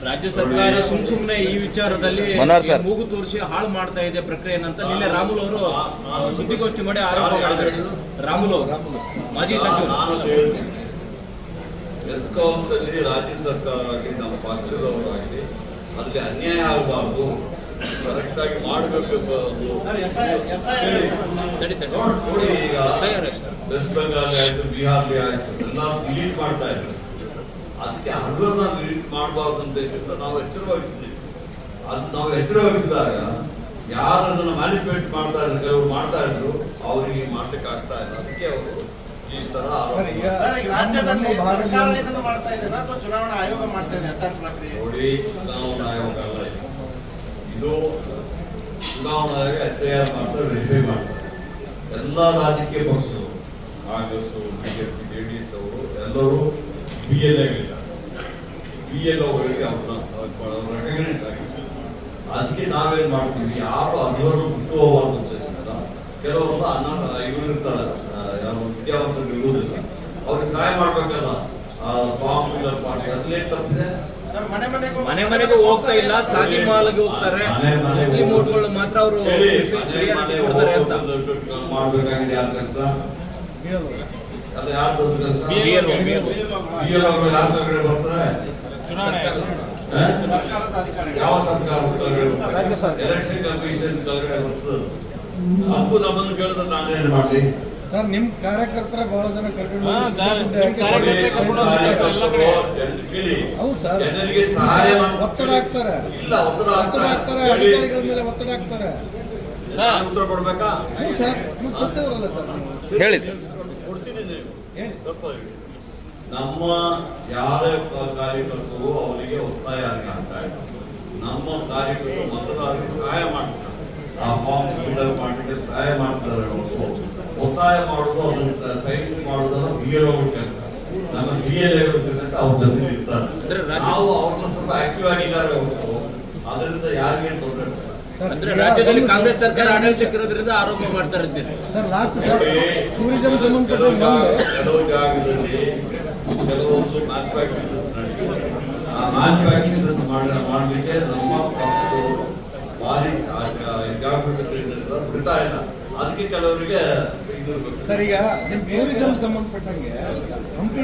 ರಾಜ್ಯ ಸರ್ಕಾರ ಸುಮ್ಮನೆ ಈ ವಿಚಾರದಲ್ಲಿ ಮೂಗು ತೋರಿಸಿ ಹಾಳು ಮಾಡ್ತಾ ಇದೆ ಪ್ರಕ್ರಿಯೆನಂತ ನಿನ್ನೆ ರಾಮುಲು ಅವರು ಸುದ್ದಿಗೋಷ್ಠಿ ಮಾಡಿ ಆರೋಪ ಮಾಡಿದ್ರು. ರಾಮುಲು ಮಾಜಿ ಸಚಿವರು ಎಸ್ಕಾಂಸ್ ಅಲ್ಲಿ ರಾಜ್ಯ ಸರ್ಕಾರ ಆಗಲಿ ನಮ್ಮ ಪಕ್ಷದವರಾಗಲಿ ಅದಕ್ಕೆ ಅನ್ಯಾಯ ಆಗಬಾರ್ದು, ಕರೆಕ್ಟ್ ಆಗಿ ಮಾಡಬೇಕು. ನೋಡಿ, ಈಗ ವೆಸ್ಟ್ ಬೆಂಗಾಲ್ ಆಯ್ತು, ಬಿಹಾರ್ಲಿ ಆಯ್ತು, ಎಲ್ಲ ಡಿಲೀಟ್ ಮಾಡ್ತಾ ಇದ್ರು. ಅದಕ್ಕೆ ಹಗಲನ್ನ ಡಿಲೀಟ್ ಮಾಡಬಾರ್ದು ಅಂತ ದೇಶದಿಂದ ನಾವು ಎಚ್ಚರ ವಹಿಸಿದ್ದೀವಿ. ಅದು ನಾವು ಎಚ್ಚರ ವಹಿಸಿದಾಗ ಯಾರು ಅದನ್ನು ಮ್ಯಾನಿಪುಲೇಟ್ ಮಾಡ್ತಾ ಇದ್ರು, ಕೆಲವರು ಮಾಡ್ತಾ ಇದ್ರು, ಅವರಿಗೆ ಮಾಡ್ಲಿಕ್ಕೆ ಆಗ್ತಾ ಇಲ್ಲ. ಅದಕ್ಕೆ ಅವರು ಈ ತರ ರಾಜ್ಯದಲ್ಲಿ ಸರ್ಕಾರ ಇದನ್ನು ಮಾಡ್ತಾ ಇದ್ದೇನೆ ಅಥವಾ ಚುನಾವಣಾ ಆಯೋಗ ಮಾಡ್ತಾ ಇದೆ ಎಸ್ಆರ್ ಪ್ರಕ್ರಿಯೆ? ನೋಡಿ, ಚುನಾವಣಾ ಆಯೋಗ ಅಲ್ಲ ಇದು. ಚುನಾವಣಾ ಆಯೋಗ SIR ಮಾಡ್ತಾರೆ, ವೆರಿಫೈ ಮಾಡ್ತಾರೆ. ಎಲ್ಲ ರಾಜಕೀಯ ಪಕ್ಷಗಳು, ಕಾಂಗ್ರೆಸ್, ಬಿಜೆಪಿ, JDS ಅವರು ಎಲ್ಲರೂ BLOಗಳಿಗೆ ಅವ್ರನ್ನ ರೆಕಗ್ನೈಸ್ ಆಗಿದೆ. ಅದಕ್ಕೆ ನಾವೇನ್ ಮಾಡ್ತೀವಿ, ಯಾರು ಅಲ್ಲರೂ ಬಿಟ್ಟು ಹೋಗಬಾರ್ದು ಅಂತ ಕೆಲವರೆಲ್ಲ ಇವರು ಇರ್ತಾರೆ, ಯಾರು ವಿದ್ಯಾವಂತರು ಇರುವುದಿಲ್ಲ, ಅವ್ರಿಗೆ ಸಹಾಯ ಮಾಡ್ಬೇಕಲ್ಲ. ಫಾರ್ಮ್ ಫಿಲ್ಲರ್ ಪಾರ್ಟಿ ಅದ್ರಲ್ಲಿ ತಪ್ಪಿದೆ. ಮನೆ ಮನೆಗೂ ಹೋಗ್ತಾ ಇಲ್ಲ, ಸಾಗಿ ಮಾಲ್ಗೆ ಹೋಗ್ತಾರೆ. ಮುಸ್ಲಿಂ ಓಟ್ಗಳು ಮಾತ್ರ ಅವರು ಮಾಡ್ಬೇಕಾಗಿದೆ. ಯಾರ ಕೆಲಸ ಅಲ್ಲ, ಯಾರು ಕೆಲಸ ಯಾರ ಕಡೆ ಬರ್ತಾರೆ? ಯಾವ ಸರ್ಕಾರ? ಎಲೆಕ್ಷನ್ ಕಮಿಷನ್ ಕೆಳಗಡೆ ಬರ್ತದೆ. ಅಪ್ಪು ನಮ್ಮನ್ನು ಕೇಳಿದ್ರೆ ನಾನೇನು ಮಾಡಲಿ ಸರ್? ನಿಮ್ ಕಾರ್ಯಕರ್ತರ ಬಹಳ ಜನ ಹೌದು ಸರ್, ಜನರಿಗೆ ಸಹಾಯ ಒತ್ತಡ ಆಗ್ತಾರೆ. ಇಲ್ಲ, ಒತ್ತಡ ಆಗ್ತಾರೆ, ಅಧಿಕಾರಿಗಳ ಮೇಲೆ ಒತ್ತಡ ಆಗ್ತಾರೆ. ಉತ್ತರ ಕೊಡ್ಬೇಕಾ? ಸರ್ ಸಚಿವರಲ್ಲ ಸರ್, ಹೇಳಿದ್ರು ಕೊಡ್ತೀನಿ. ಸ್ವಲ್ಪ ನಮ್ಮ ಯಾರೇ ಕಾರ್ಯಕರ್ತರು ಅವರಿಗೆ ಒತ್ತಾಯ ಆಗ್ತಾ ಇದೆ. ನಮ್ಮ ಕಾರ್ಯಕರ್ತರು ಮತದಾರರಿಗೆ ಸಹಾಯ ಮಾಡ್ತಾರೆ, ಆ ಫಾರ್ಮ್ ಫಿಲ್ ಮಾಡಲಿಕ್ಕೆ ಸಹಾಯ ಮಾಡ್ತಾರೆ. ಅವರು ಒತ್ತಾಯ ಮಾಡೋದು, ಅದನ್ನ ಸೈನ್ ಮಾಡೋದನ್ನ BLO ಕೆಲಸ. ನಮ್ಮ BLAಗಳು ಸಿಗುತ್ತೆ, ಅವ್ರ ಜೊತೆ ಇರ್ತಾರೆ. ನಾವು ಅವ್ರನ್ನ ಸ್ವಲ್ಪ ಆಕ್ಟಿವ್ ಆಗಿದ್ದಾರೆ ಹೊರತು ಅದರಿಂದ ಯಾರಿಗೆ ತೊಂದರೆ ಇಲ್ಲ. ಅಂದ್ರೆ ರಾಜ್ಯದಲ್ಲಿ ಕಾಂಗ್ರೆಸ್ ಸರ್ಕಾರ ಆಡಳಿತಕ್ಕಿರೋದ್ರಿಂದ ಆರೋಪ ಮಾಡ್ತಾರೆ ಸರ್. ಲಾಸ್ಟ್ ಟೂರಿಸಂ ಕೆಲವು ಜಾಗದಲ್ಲಿ ಕೆಲವೊಂದು ಮ್ಯಾನುಫ್ಯಾಕ್ಚರಿಂಗ್ ನಡೆಯುತ್ತೆ. ಆ ಮ್ಯಾನುಫ್ಯಾಕ್ಚರಿಂಗ್ ಮಾಡಲಿಕ್ಕೆ ನಮ್ಮ ಪಕ್ಷದವರು ಭಾರಿ ಜಾಗೃತಿಯಿಂದ ಬಿಡ್ತಾ ಇಲ್ಲ. ಅದಕ್ಕೆ ಕೆಲವರಿಗೆ ಇದು ಸರ್. ಈಗ ಟೂರಿಸಂ ಸಂಬಂಧಪಟ್ಟಂಗೆ ಹಂಪಿ